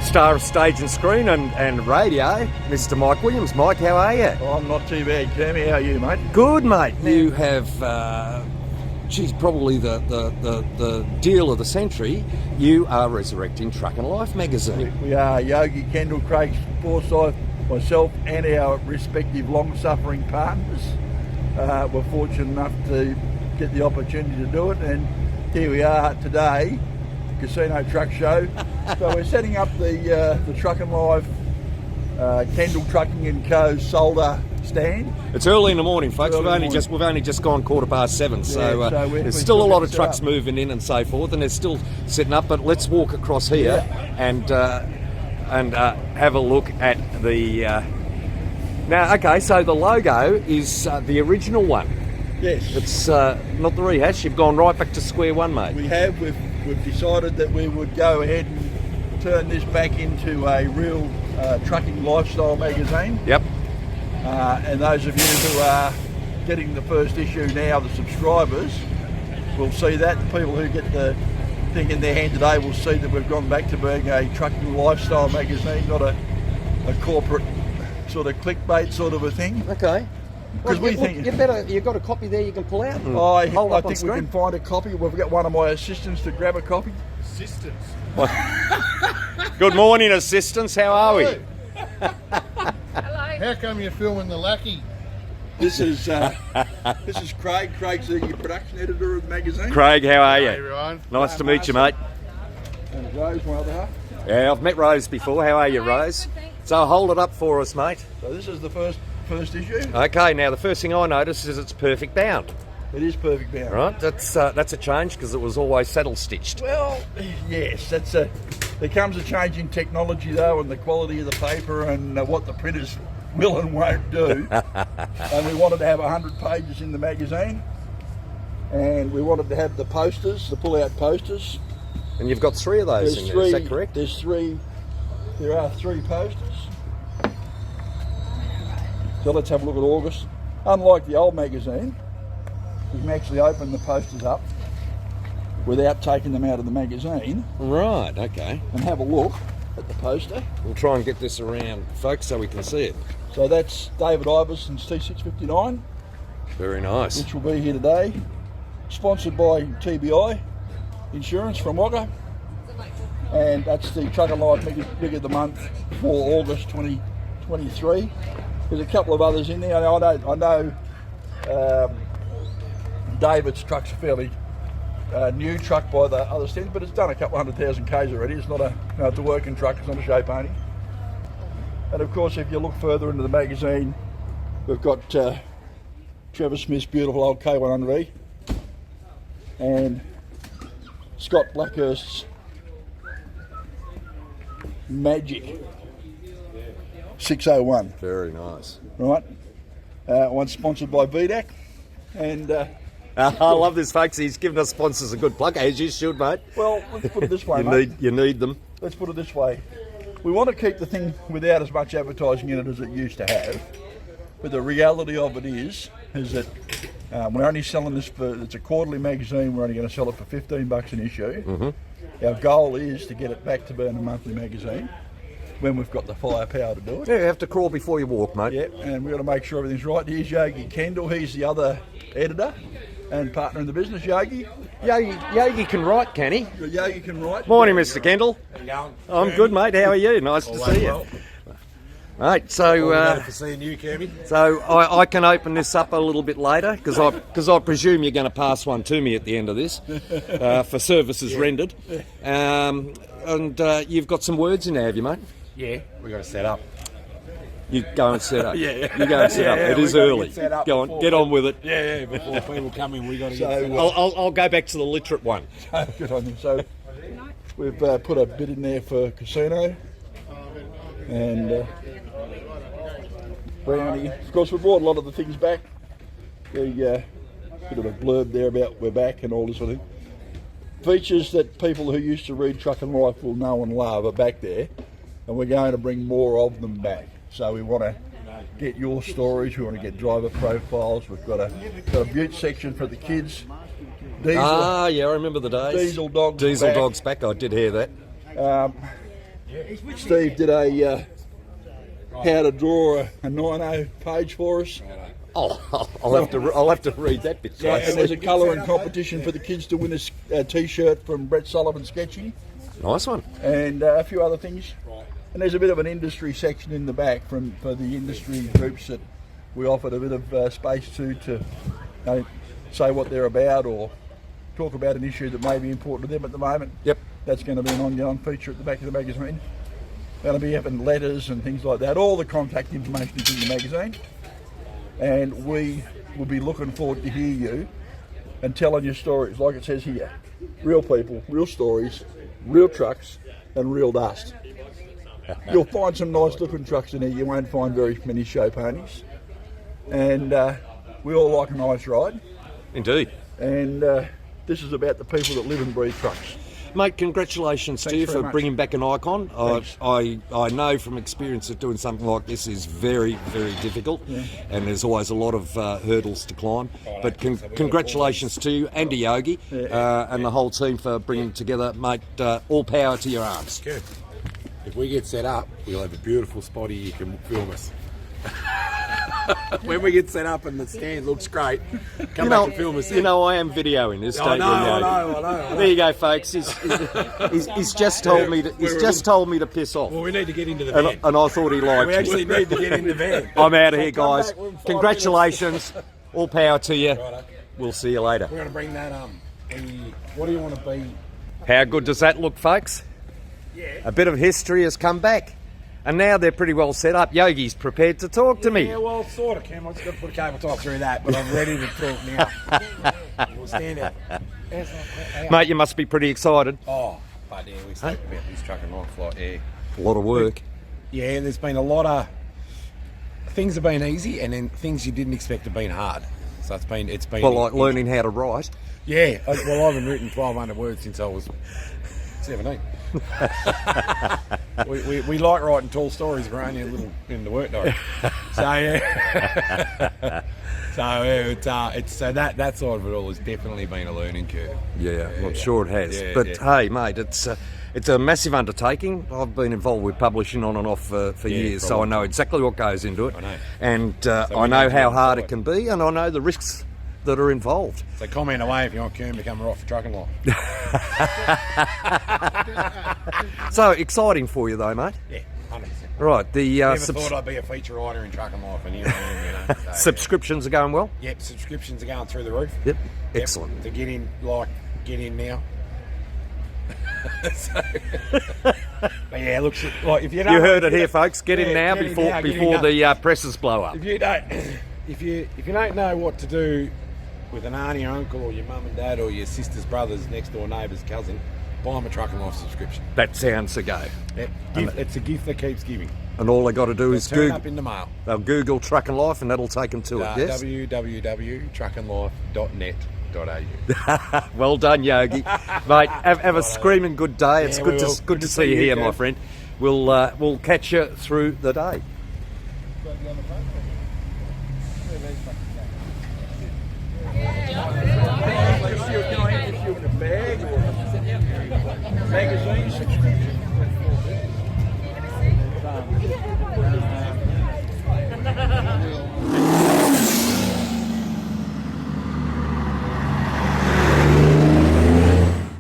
Star of stage and screen and radio, Mr. Mike Williams. Mike, how are you? Oh, I'm not too bad, Cammy. How are you, mate? Good, mate. You have, probably the deal of the century. You are resurrecting Truckin Life magazine. We are Yogi, Kendall, Craig, Forsyth, myself, and our respective long-suffering partners. We're fortunate enough to get the opportunity to do it, and here we are today, Casino Truck Show. So we're setting up the Truckin Life Kendall Trucking and Co. solder stand. It's early in the morning, folks. We've only just gone 7:15, so there's still a lot of trucks moving in and so forth, and they're still setting up. But let's walk across here and have a look at the. Now, okay, so the logo is the original one. Yes, it's not the rehash. You've gone right back to square one, mate. We have. We've decided that we would go ahead and turn this back into a real trucking lifestyle magazine. Yep. And those of you who are getting the first issue now, the subscribers, will see that. The people who get the thing in their hand today will see that we've gone back to being a trucking lifestyle magazine, not a corporate sort of clickbait sort of a thing. Okay. Because we think you've got a copy there you can pull out. I think we can find a copy. We've got one of my assistants to grab a copy. Assistants. Good morning, assistants. How are we? Hello. How come you're filming the lackey? This is Craig. Craig's the production editor of the magazine. Craig, how are you? Hey everyone. Nice to meet you, mate. And Rose, my other half. Yeah, I've met Rose before. How are you, Rose? So hold it up for us, mate. So this is the first issue. Okay, now the first thing I noticed is it's perfect bound. It is perfect bound. Right, that's a change because it was always saddle stitched. Well, yes, there comes a change in technology though, and the quality of the paper and what the printers will and won't do. And we wanted to have 100 pages in the magazine, and we wanted to have the posters, the pull-out posters. And you've got 3 of those in there, is that correct? There are 3 posters. So let's have a look at August. Unlike the old magazine, we can actually open the posters up without taking them out of the magazine. Right, okay. And have a look at the poster. We'll try and get this around, folks, so we can see it. So that's David Iverson's T659. Very nice. Which will be here today. Sponsored by TBI Insurance from Wagga. And that's the Truckin Life Big of the Month for August 2023. There's a couple of others in there. I know David's truck's a fairly new truck by the other standards, but it's done a couple 100,000 k's already. It's not it's a working truck. It's not a show pony. And of course, if you look further into the magazine, we've got Trevor Smith's beautiful old K100E and Scott Blackhurst's Magic 601. Very nice. Right. One sponsored by VDAC. And I love this, folks. He's given us sponsors a good plug, as you should, mate. Well, let's put it this way, mate. You need them. Let's put it this way. We want to keep the thing without as much advertising in it as it used to have. But the reality of it is that we're only selling this it's a quarterly magazine. We're only going to sell it for $15 an issue. Mm-hmm. Our goal is to get it back to being a monthly magazine when we've got the firepower to do it. Yeah, you have to crawl before you walk, mate. Yeah, and we've got to make sure everything's right. Here's Yogi Kendall. He's the other editor and partner in the business, Yogi. Yogi can write, can he? Yogi can write. Morning, Mr. Kendall. How you going? I'm good, mate. How are you? Nice to see you. Well. Mate, so for seeing you, Cammy. So I can open this up a little bit later because I presume you're going to pass one to me at the end of this for services rendered. And you've got some words in there, have you, mate? Yeah, we got to set up. You go and set up. Yeah. You go and set up. It is early. Go on, get on with it. Yeah, before people come in, we got to get set up. I'll go back to the literate one. Good on you. So we've put a bit in there for casino and brownie. Of course, we brought a lot of the things back. The bit of a blurb there about we're back and all this sort of thing. Features that people who used to read Truckin Life will know and love are back there, and we're going to bring more of them back. So we want to get your stories, we want to get driver profiles, we've got a beaut section for the kids. Yeah, I remember the days. Diesel Dogs Diesel Dogs back, I did hear that. Steve did a how to draw a 9-0 page for us. Oh, I'll have to read that bit. Yeah, and there's a colouring competition for the kids to win a T-shirt from Brett Sullivan Sketching, Nice one. and a few other things. And there's a bit of an industry section in the back for the industry groups that we offered a bit of space to say what they're about or talk about an issue that may be important to them at the moment. Yep. That's going to be an ongoing feature at the back of the magazine. That'll be having letters and things like that. All the contact information is in the magazine. And we will be looking forward to hear you and telling your stories, like it says here. Real people, real stories, real trucks, and real dust. You'll find some nice looking trucks in here. You won't find very many show ponies. And we all like a nice ride. Indeed. And this is about the people that live and breathe trucks. Mate, congratulations to you very for much. bringing back an icon. Thanks. I know from experience that doing something like this is very, very difficult, and there's always a lot of hurdles to climb. But congratulations to you and to Yogi and the whole team for bringing it together. Mate, all power to your arms. Good. If we get set up, we'll have a beautiful spot here you can film us. When we get set up and the stand looks great, come back and film us. You know, I am videoing this. I Don't know, you, I know. There you go, folks. He's just told me to. He's just told me to piss off. Well, we need to get into the van. And I thought he liked We me. actually need to get in the van. I'm out of here, Come guys. back, we're in 5 Congratulations. All power to you. Righto. We'll see you later. We're going to bring that what do you want to be? How good does that look, folks? Yeah. A bit of history has come back. And now they're pretty well set up. Yogi's prepared to talk to me. Yeah, well, sort of, Cam. I've just got to put a cable tie through that, but I'm ready to talk now. We'll stand out. Mate, you must be pretty excited. Oh, but yeah, we spoke about this Truckin Life, like, yeah. A lot of work. Yeah, there's been a lot of things have been easy, and then things you didn't expect have been hard. So it's been. Well, like learning how to write. Yeah, well, I haven't written 1,200 words since I was 17. we like writing tall stories. We're only a little in the work diary. So yeah, so that side of it all has definitely been a learning curve. Yeah, I'm sure it has. Yeah, but yeah. hey, mate, it's a massive undertaking. I've been involved with publishing on and off for years, so I know exactly what goes into it. I know. And I know how hard it can be, and I know the risks that are involved. So comment away if you want Kern to come right for Truckin Life. So exciting for you, though, mate. Yeah, 100%. Right, the Never thought I'd be a feature writer in Truckin Life, and here I am, you know. So, subscriptions are going well. Yep, subscriptions are going through the roof. Yep, Yep, excellent. to get in now. So, but yeah, looks like if you don't, You heard it here, folks. Get in now get in before now, get in before now. the presses blow up. If you don't, if you don't know what to do with an auntie or uncle or your mum and dad or your sister's brother's next door neighbour's cousin, buy them a Truckin Life subscription. That sounds a go. Yep. It's a gift that keeps giving. And all they got to do is Turn Google. up in the mail. They'll Google Truckin Life, and that'll take them to it. Yes. www.truckinlife.net.au. Well done, Yogi. Mate, have a screaming good day. It's Yeah, good we to will. good to see you here, my friend. We'll catch you through the day. Can I interest you in a bag or magazine subscription?